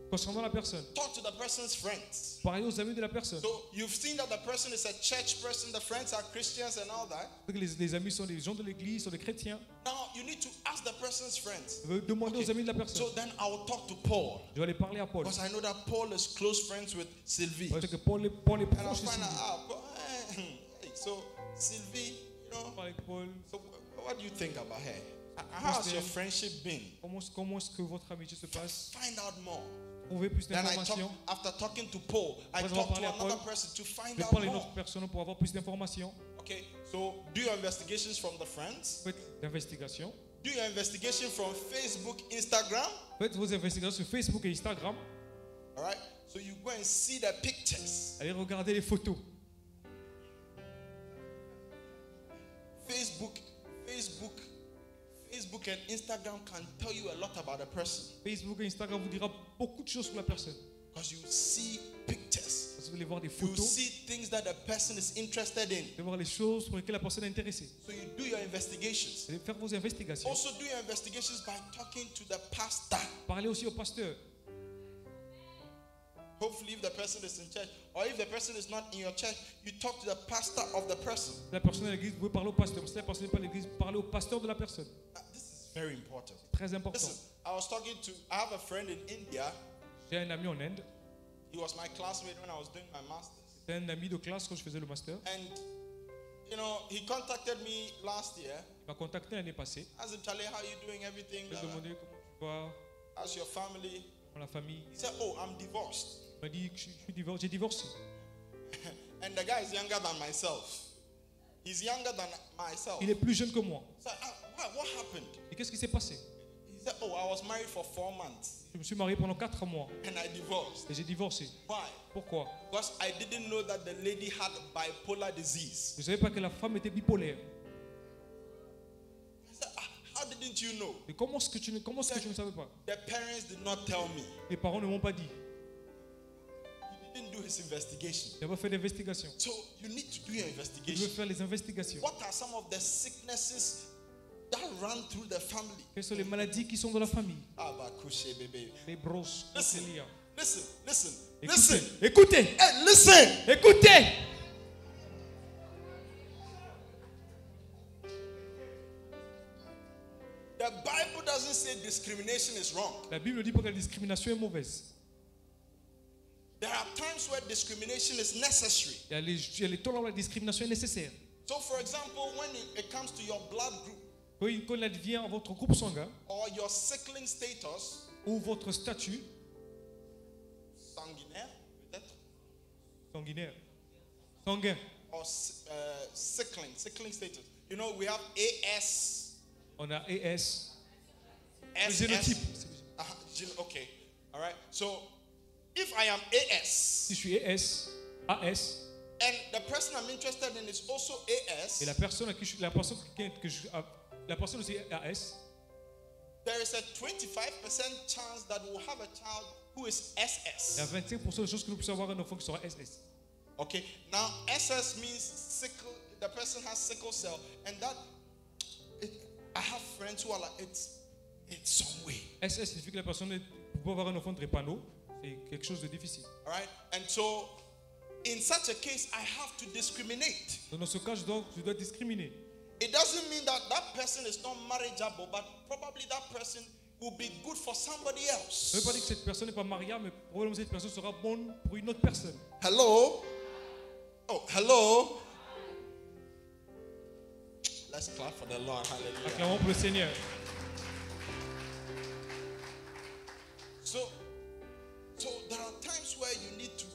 concernant la personne. Talk to the person's friends. Parlez aux amis de la personne. So you've seen that the person is a church person, the friends are Christians and all that. Les amis sont des gens de l'église, sont des chrétiens. Now you need to ask the person's friends. Demandez aux amis de la personne. So then I will talk to Paul. Je vais aller parler à Paul. Because I know that Paul is close friends with Sylvie. Parce que Paul est And I'll proche de find Sylvie. out, hey, so Sylvie, Parler avec Paul. so what do you think about her? How has your friendship been? Comment est-ce que votre amitié se passe? Find out more. Trouvez plus Then d'informations. after talking to Paul, I Après avoir talked to parlé à another Paul, person to Je find vais out parler à une more. autre personne pour avoir plus d'informations. Okay, so do your investigations from the friends. Faites l'investigation. Do your investigation from Facebook, Instagram. Faites vos investigations sur Facebook et Instagram. All right, so you go and see the pictures. Allez regarder les photos. Facebook and Instagram can tell you a lot about a person Facebook et Instagram vous dira beaucoup de choses sur la personne. because you see pictures. Parce que vous allez voir des You photos, see things that the person is interested in. vous allez voir les choses pour lesquelles la personne est intéressée. So you do your investigations. Vous allez faire vos investigations. Also do your investigations by talking to the pastor. Parlez aussi au pasteur. Hopefully, if the person is in church, or if the person is not in your church, you talk to the pastor of the person. La personne à l'église, vous pouvez parler au pasteur. Si la personne n'est pas à l'église, parlez au pasteur de la personne. This is very important. Très important. Listen, I have a friend in India. J'ai un ami en Inde. He was my classmate when I was doing my master's. C'était un ami de classe quand je faisais le master. And, you know, he contacted me last year. Il m'a contacté l'année passée. I said, Charlie, how are you doing? Everything? Je lui ai demandé comment tu vas, How's your family? dans la famille. He said, oh, I'm divorced. Il m'a dit que j'ai divorcé. And the guy is younger than myself. He's younger than myself. Il est plus jeune que moi. So, what happened? Et qu'est-ce qui s'est passé? He said, oh, I was married for 4 months Je me suis marié pendant 4 mois and I divorced. et j'ai divorcé. Why? Pourquoi? Because I didn't know that the lady had bipolar disease. Je ne savais pas que la femme était bipolaire. I said, how didn't you know? Et comment est-ce que tu ne savais pas? The parents did not tell me. Les parents ne m'ont pas dit. He didn't do his investigation. Il n'a pas fait d'investigation. So you need to do your Tu dois investigation. faire les investigations. What are some of the sicknesses that run through the family? Quelles sont les maladies qui sont dans la famille? Abakushe, baby. Les brosses. Listen, les liens. listen, listen, Écoutez. listen. Écoutez. Hey, listen. Écoutez. The Bible doesn't say discrimination is wrong. La Bible ne dit pas que la discrimination est mauvaise. There are times where discrimination is necessary. Il y a les temps où la discrimination est nécessaire. So, for example, when it comes to your blood group Quand elle vient à votre groupe sanguin or your sickling status, ou votre statut sanguinaire, peut-être, sanguinaire, sanguin, or sickling status. You know, we have AS, on a ES, le SS. génotype. Okay, all right. So, if I am AS, Si je suis ES, AS, and the person I'm interested in is also AS, et la personne à qui je suis, la personne aussi AS, there is a 25% chance that we'll have a child who is il y a SS. 25% de chances que nous puissions avoir un enfant qui sera SS. Okay, now SS means sickle, the person has sickle cell, and that, I have friends who are like, it's some way. SS signifie que la personne peut avoir un enfant drépano, c'est quelque chose de difficile. All right, and so in such a case, I have to discriminate. Dans ce cas, je dois discriminer. It doesn't mean that that person is not marriageable, but probably that person will be good for somebody else. Ça ne veut pas dire que cette personne n'est pas mariable, mais probablement cette personne sera bonne pour une autre personne. Hello? Oh, hello? Let's clap for the Lord. Hallelujah. Acclamons pour le Seigneur. So there are times where you need to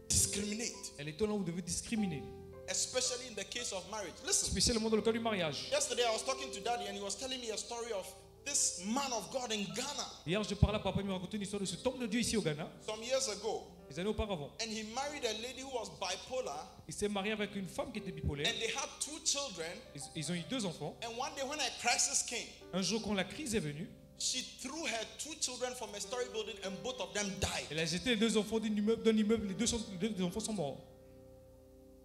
discriminate, Elle est temps là où vous devez discriminer, especially in the case of marriage. Listen, spécialement dans le cas du mariage. yesterday I was talking to Daddy and he was telling me a story of this man of God in Ghana Hier, je parlais à papa, il m'a raconté une histoire de cet homme de Dieu ici au Ghana, some years ago. des années auparavant. And he married a lady who was bipolar, Il s'est marié avec une femme qui était bipolaire. and they had 2 children. Ils ont eu 2 enfants. And one day when a crisis came, Un jour, quand la crise est venue, she threw her 2 children from a story building and both of them died. elle a jeté les 2 enfants d'un immeuble, les deux enfants sont morts.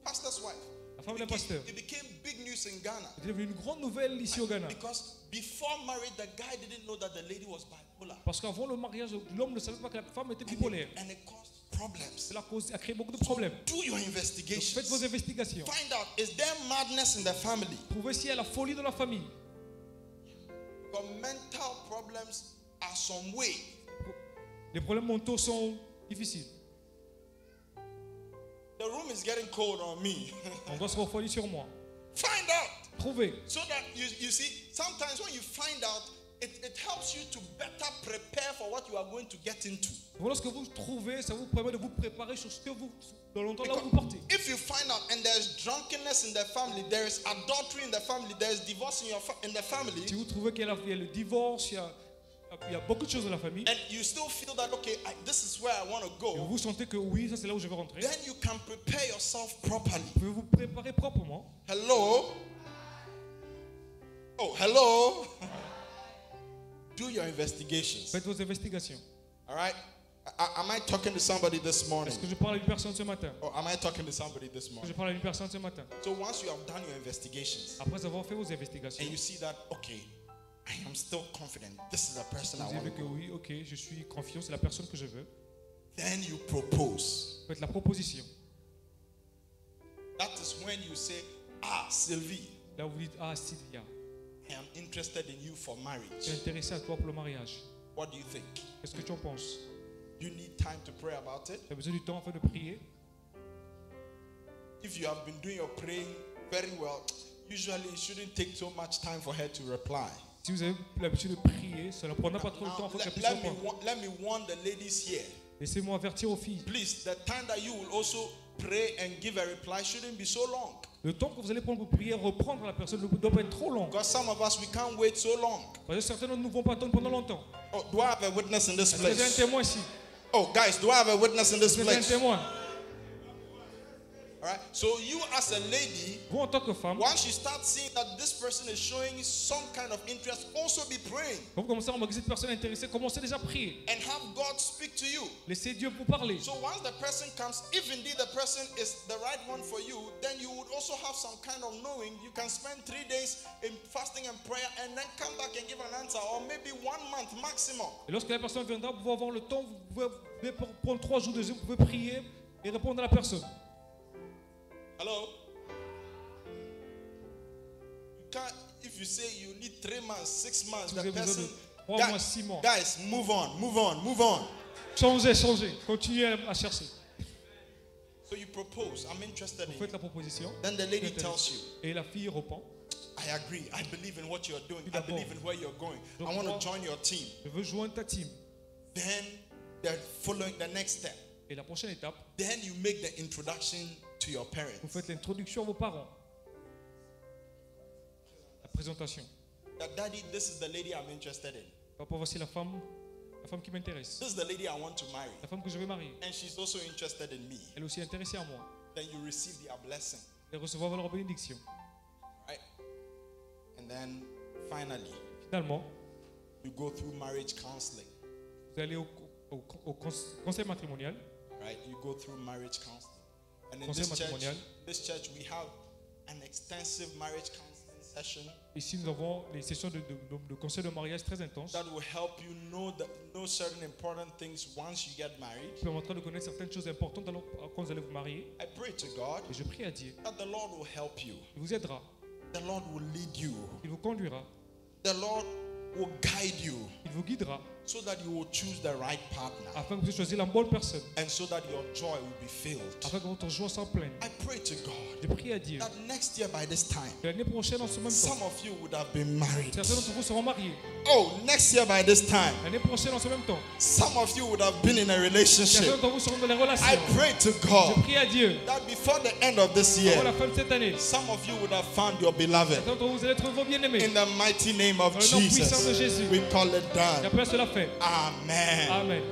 Pastor's wife. La femme d'un pasteur. It became big news in Ghana. C'est devenu une grande nouvelle ici au Ghana. Because before marriage, the guy didn't know that the lady was bipolar. Parce qu'avant le mariage, l'homme ne savait pas que la femme était bipolaire. And it caused problems. Cela a créé beaucoup de problèmes. Do your Donc, investigations. faites vos investigations. Find out, is there madness in the family? Trouvez s'il y a la folie dans la famille. Your mental problems are some way. Les problèmes mentaux sont difficiles. The room is getting cold on me. On doit se refroidir sur moi. Find out. trouver. So that you see, sometimes when you find out, it helps you to better prepare for what you are going to get into. Lorsque vous trouvez, ça vous permet de vous préparer sur ce que vous, dans l'endroit là où vous partez. If you find out and there's drunkenness in the family, there is adultery in the family, there is divorce in the family, Si vous trouvez qu'il y a le divorce, il y a beaucoup de choses dans la famille, and you still feel that, okay, this is where I want to et go, vous sentez que oui, ça c'est là où je vais rentrer, then you can prepare yourself properly. vous pouvez vous préparer proprement. Hello? Oh, hello? Do your investigations. Faites vos investigations. All right? Am I talking to somebody this morning? Est-ce que je parle à une personne ce matin? Or am I talking to somebody this Est-ce que morning? je parle à une personne ce matin? So once you have done your investigations Après avoir fait vos and investigations, you see that, okay, I am still confident this is the person I vous avez want vu to que go, oui, ok, je suis confiant, c'est la personne que je veux. then you propose. Faites la proposition. That is when you say, Sylvie, Là vous dites, ah Sylvia, I am interested in you for je suis marriage. intéressé à toi pour le mariage. What do you think? Qu'est-ce que tu en penses? You need time to pray about it. Tu as besoin du temps afin de prier? If you have been doing your praying very well, usually it shouldn't take so much time for her to reply. Si vous avez l'habitude de prier, ça ne prendra pas trop de temps Now, afin qu'elle puisse let me répondre. let me warn the ladies here. Laissez-moi avertir aux filles. Please, the time that you will also pray and give a reply shouldn't be so long. Le temps que vous allez prendre pour prier, reprendre la personne ne doit pas être trop long. Because some of us, we can't wait so long. Parce que certains d'entre nous ne vont pas attendre pendant longtemps. Oh, do I have a witness in this Est-ce que j'ai un place? témoin ici? Oh, guys, do I have a witness in this Est-ce que j'ai un place? témoin? All right. So you as a lady, Vous en tant que femme, once you start seeing that this person is showing some kind of interest, also be praying quand vous commencez à remarquer cette personne intéressée, commencez déjà à prier. and have God speak to you. Laissez Dieu vous parler. So once the person comes, if indeed the person is the right one for you, then you would also have some kind of knowing. You can spend 3 days in fasting and prayer and then come back and give an answer, or maybe 1 month maximum. Et lorsque la personne viendra, vous pouvez avoir le temps, vous pouvez prendre 3 jours de jeûne, vous pouvez prier et répondre à la personne. Hello? You can't, if you say you need 3 months, 6 months, Si vous the avez besoin person. de 3 mois, 6 mois. Guys, move on, move on, move on. Changez, continuez à chercher. So you propose, I'm interested Vous in faites you. la proposition. Then the lady tells you, Et la fille répond. I agree. I believe in what you're doing. I D'abord, believe in where you're going. je I want to crois- join your team. Je veux joindre ta team. Then the next step. Et la prochaine étape, Then you make the introduction to your parents. vous faites l'introduction à vos parents. La présentation. That daddy, this is the lady I'm interested in. Papa, voici la femme qui m'intéresse. This is the lady I want to marry. La femme que je vais marier. And she's also interested in me. Elle est aussi intéressée à moi. Then you receive their blessing. Et recevoir leur bénédiction. Right? And then finally, Finalement, you go through marriage counseling. vous allez au conseil matrimonial. Right? You go through marriage counseling. And in Conseil this church, matrimonial. we have an extensive marriage counseling session Ici, nous avons les sessions de conseil de mariage très intenses. that will help you know certain important things once you get married. Qui permettra de connaître certaines choses importantes alors, quand vous allez vous marier. I pray to God Et je prie à Dieu. that the Lord will help you. Il vous aidera. The Lord will lead you. Il vous conduira. The Lord will guide you Il vous guidera so that you will choose the right partner afin que vous puissiez choisir la bonne personne. and so that your joy will be filled. Afin que votre joie s'en plaigne. I pray to God Je prie à Dieu. that next year by this time, Que l'année prochaine, en ce même temps, some of you would have been married. certains d'entre vous seront mariés. Oh, next year by this time, L'année prochaine, en ce même temps, some of you would have been in a certains relationship. d'entre vous seront dans les relations. I pray to Je God prie à Dieu. that before the end of this Avant year, la fin de cette année, some of you would have found your beloved. certains d'entre vous allez être vos bien-aimés. In the mighty name of Dans le nom puissant de Jesus, Jésus. we call it Et done. après cela fait. Amen. Amen.